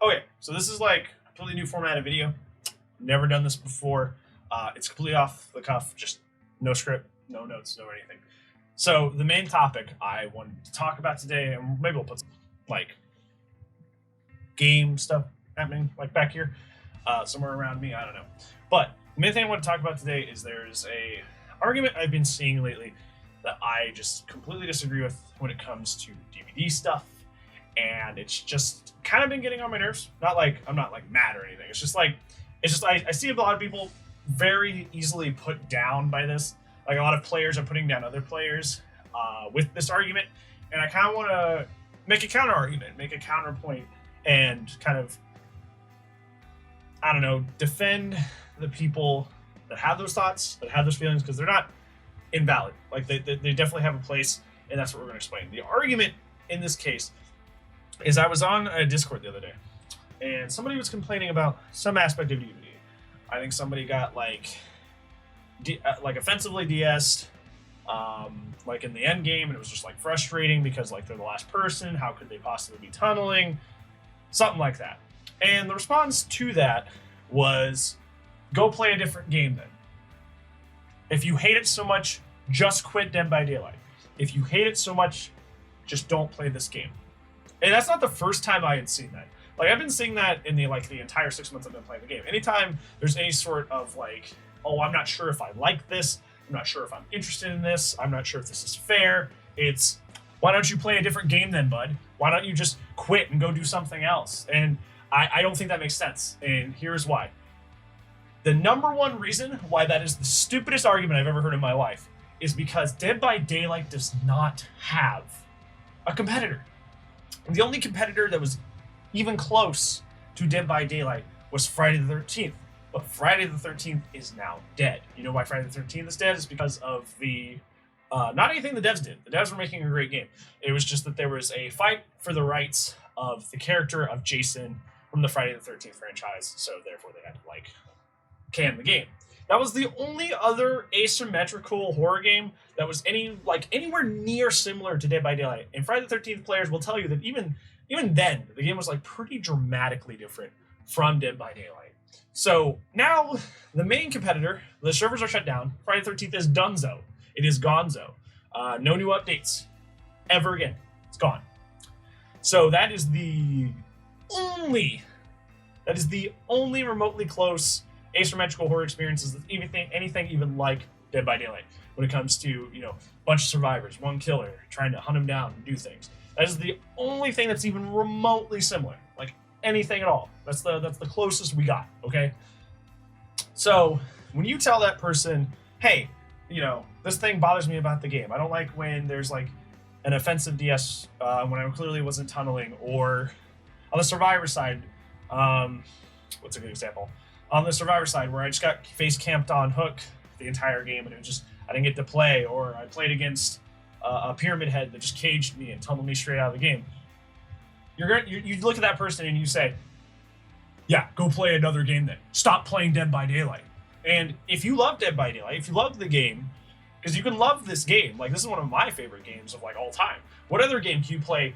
Okay, so this is like a completely new format of video. Never done this before. It's completely off the cuff, just no script, no notes, no anything. So the main topic I wanted to talk about today, and maybe we'll put some like game stuff happening like back here, somewhere around me. I don't know. But the main thing I want to talk about today is there's a argument I've been seeing lately that I just completely disagree with when it comes to DBD stuff. And it's just kind of been getting on my nerves. Not like I'm not like mad or anything. It's just I see a lot of people very easily put down by this. Like a lot of players are putting down other players with this argument, and I kind of want to make a counter argument, make a counterpoint, and kind of, I don't know, defend the people that have those thoughts, that have those feelings, because they're not invalid. Like they definitely have a place, and that's what we're going to explain. The argument in this case is I was on a Discord the other day, and somebody was complaining about some aspect of DBD. I think somebody got like offensively DS'd, like in the end game, and it was just like frustrating because like they're the last person. How could they possibly be tunneling? Something like that. And the response to that was, go play a different game then. If you hate it so much, just quit Dead by Daylight. If you hate it so much, just don't play this game. And that's not the first time I had seen that. Like I've been seeing that in the entire 6 months I've been playing the game. Anytime there's any sort of like, oh, I'm not sure if I like this, I'm not sure if I'm interested in this, I'm not sure if this is fair. It's, why don't you play a different game then, bud? Why don't you just quit and go do something else? And I don't think that makes sense. And here's why. The number one reason why that is the stupidest argument I've ever heard in my life is because Dead by Daylight does not have a competitor. The only competitor that was even close to Dead by Daylight was Friday the 13th. But Friday the 13th is now dead. You know why Friday the 13th is dead? It's because of the, not anything the devs did. The devs were making a great game. It was just that there was a fight for the rights of the character of Jason from the Friday the 13th franchise. So therefore they had to can the game. That was the only other asymmetrical horror game that was anywhere near similar to Dead by Daylight. And Friday the 13th players will tell you that even then, the game was pretty dramatically different from Dead by Daylight. So now the main competitor, the servers are shut down. Friday the 13th is donezo. It is gonzo. No new updates ever again. It's gone. So that is the only remotely close asymmetrical horror experiences, anything even like Dead by Daylight, when it comes to, bunch of survivors, one killer, trying to hunt him down and do things. That is the only thing that's even remotely similar, like anything at all. That's the closest we got, okay? So when you tell that person, hey, this thing bothers me about the game. I don't like when there's an offensive DS when I clearly wasn't tunneling, or on the survivor side, what's a good example? On the survivor side, where I just got face camped on hook the entire game, and I didn't get to play, or I played against a pyramid head that just caged me and tunneled me straight out of the game. You look at that person and you say, yeah, go play another game then. Stop playing Dead by Daylight. And if you love Dead by Daylight, if you love the game, because you can love this game, this is one of my favorite games of all time. What other game can you play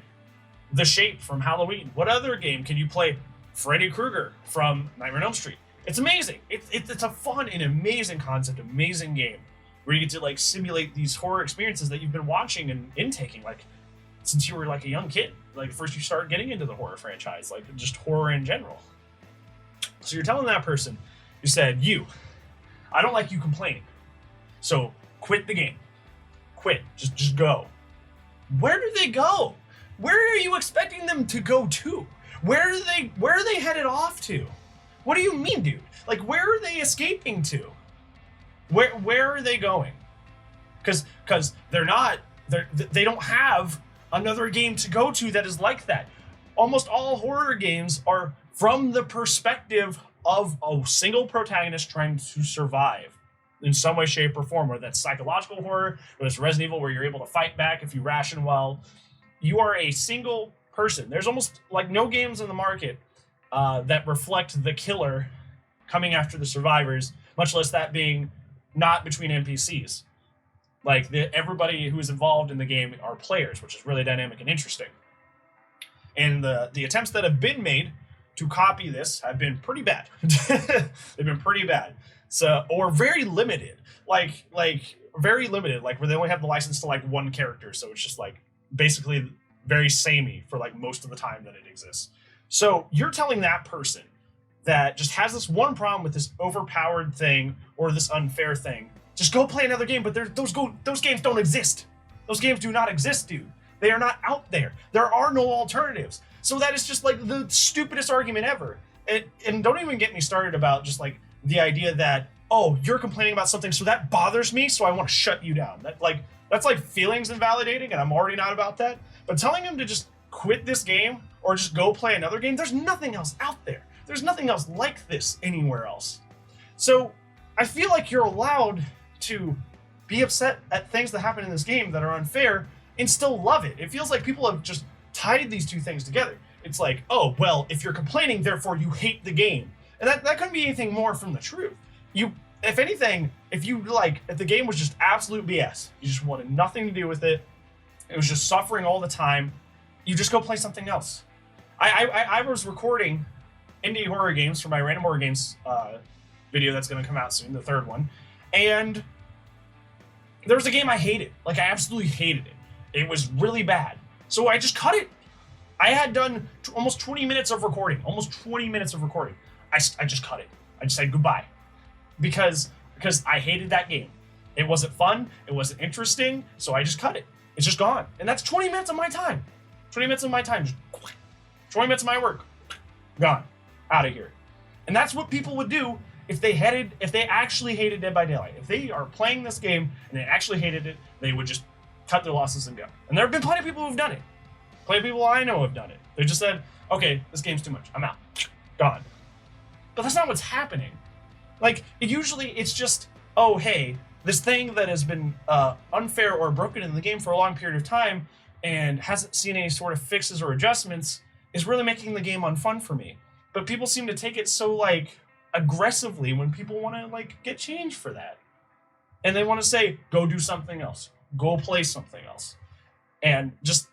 The Shape from Halloween? What other game can you play Freddy Krueger from Nightmare on Elm Street? It's amazing. It's a fun and amazing concept, amazing game, where you get to simulate these horror experiences that you've been watching and intaking since you were a young kid. First you start getting into the horror franchise, just horror in general. So you're telling that person, you said, I don't like you complaining, so quit the game. Quit. Just go. Where do they go? Where are you expecting them to go to? Where are they headed off to? What do you mean, dude? Where are they escaping to? Where are they going? Because they don't have another game to go to that is like that. Almost all horror games are from the perspective of a single protagonist trying to survive in some way, shape, or form, whether that's psychological horror, whether it's Resident Evil where you're able to fight back if you ration well. You are a single person. There's almost no games in the market that reflect the killer coming after the survivors, much less that being not between NPCs. Everybody who is involved in the game are players, which is really dynamic and interesting. And the attempts that have been made to copy this have been pretty bad. They've been pretty bad. So, or very limited, like very limited, like where they only have the license to like one character. So it's just like basically very samey for like most of the time that it exists. So you're telling that person that just has this one problem with this overpowered thing or this unfair thing, just go play another game. But those games don't exist. Those games do not exist, dude. They are not out there. There are no alternatives. So that is just like the stupidest argument ever. And don't even get me started about just like the idea that, oh, you're complaining about something, so that bothers me, so I want to shut you down. That's like feelings invalidating, and I'm already not about that. But telling him to just quit this game or just go play another game, there's nothing else out there. There's nothing else like this anywhere else. So I feel like you're allowed to be upset at things that happen in this game that are unfair and still love it. It feels like people have just tied these two things together. It's like, oh, well, if you're complaining, therefore you hate the game. And that couldn't be anything more from the truth. If anything, if the game was just absolute BS, you just wanted nothing to do with it, it was just suffering all the time, you just go play something else. I was recording indie horror games for my Random Horror Games video that's going to come out soon, the third one, and there was a game I hated. Like, I absolutely hated it. It was really bad. So I just cut it. I had done almost 20 minutes of recording. I just cut it. I just said goodbye. Because I hated that game. It wasn't fun. It wasn't interesting. So I just cut it. It's just gone. And that's 20 minutes of my time. 20 minutes of my time. Just 20 minutes of my work. Gone. Out of here. And that's what people would do if they actually hated Dead by Daylight. If they are playing this game and they actually hated it, they would just cut their losses and go. And there have been plenty of people who've done it. Plenty of people I know have done it. They just said, okay, this game's too much. I'm out. Gone. But that's not what's happening. Like, it's just, oh, hey, this thing that has been unfair or broken in the game for a long period of time and hasn't seen any sort of fixes or adjustments is really making the game unfun for me. But people seem to take it so, like, aggressively when people want to, like, get change for that. And they want to say, go do something else. Go play something else. And just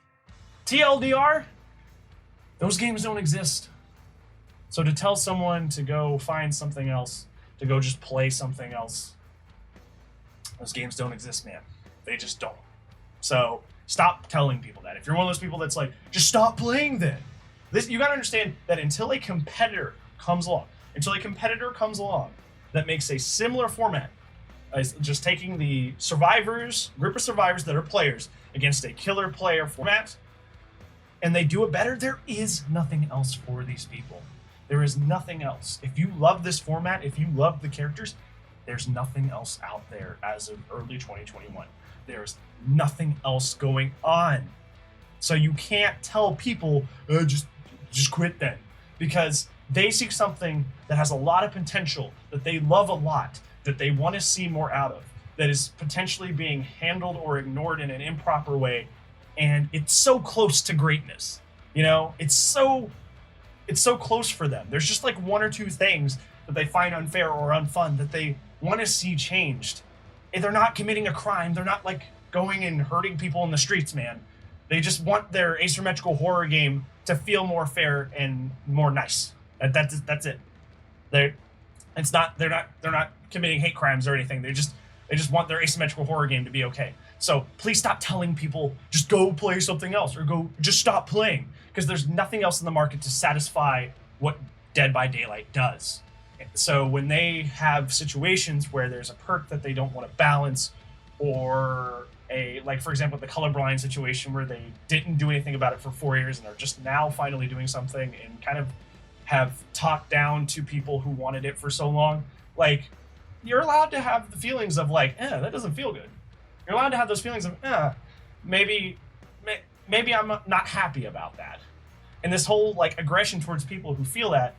TLDR, those games don't exist. So to tell someone to go find something else, to go just play something else, those games don't exist, man. They just don't. So stop telling people that. If you're one of those people that's like, just stop playing then. You gotta understand that until a competitor comes along that makes a similar format, as just taking the group of survivors that are players against a killer player format, and they do it better, there is nothing else for these people. There is nothing else. If you love this format, if you love the characters, there's nothing else out there as of early 2021. There's nothing else going on. So you can't tell people, just quit then. Because they see something that has a lot of potential, that they love a lot, that they want to see more out of, that is potentially being handled or ignored in an improper way. And it's so close to greatness. You know, it's so close for them. There's just like one or two things that they find unfair or unfun that they want to see changed. And they're not committing a crime. They're not like going and hurting people in the streets, man. They just want their asymmetrical horror game to feel more fair and more nice. That's it. They're not committing hate crimes or anything. They just want their asymmetrical horror game to be okay. So please stop telling people just go play something else or just stop playing, because there's nothing else in the market to satisfy what Dead by Daylight does. So when they have situations where there's a perk that they don't want to balance, or like for example the colorblind situation where they didn't do anything about it for 4 years and are just now finally doing something and kind of have talked down to people who wanted it for so long, like, you're allowed to have the feelings of like, that doesn't feel good. You're allowed to have those feelings of, maybe I'm not happy about that. And this whole like aggression towards people who feel that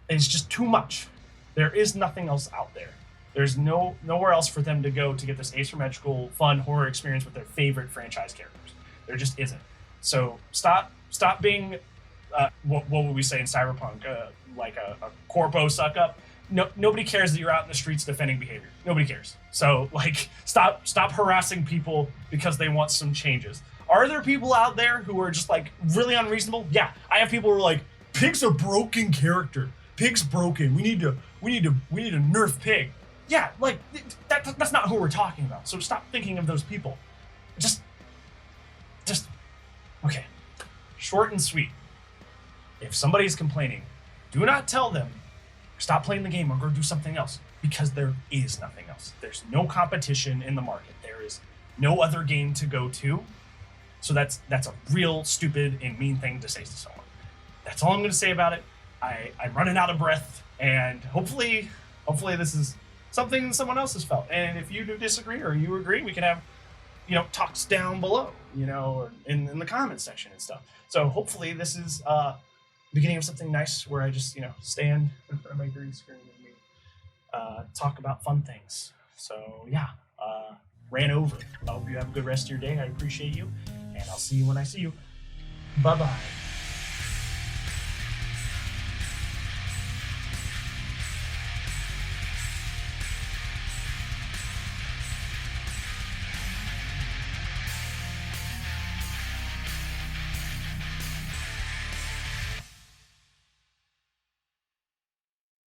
is just too much. There is nothing else out there. There's nowhere else for them to go to get this asymmetrical, fun horror experience with their favorite franchise characters. There just isn't. So stop being, what would we say in Cyberpunk, like a corpo suck up. No, nobody cares that you're out in the streets defending behavior. Nobody cares. So like, stop harassing people because they want some changes. Are there people out there who are just like really unreasonable? Yeah, I have people who are like, Pig's a broken character. Pig's broken. We need to nerf Pig. Yeah, like that's not who we're talking about. So stop thinking of those people. Just okay. Short and sweet. If somebody's complaining, do not tell them stop playing the game or go do something else, because there is nothing else. There's no competition in the market. There is no other game to go to. So that's a real stupid and mean thing to say to someone. That's all I'm going to say about it. I'm running out of breath, and hopefully this is something someone else has felt. And if you do disagree or you agree, we can have, talks down below, or in the comments section and stuff. So hopefully this is beginning of something nice where I just, stand in front of my green screen and we talk about fun things. So yeah, ran over. I hope you have a good rest of your day. I appreciate you, and I'll see you when I see you. Bye-bye.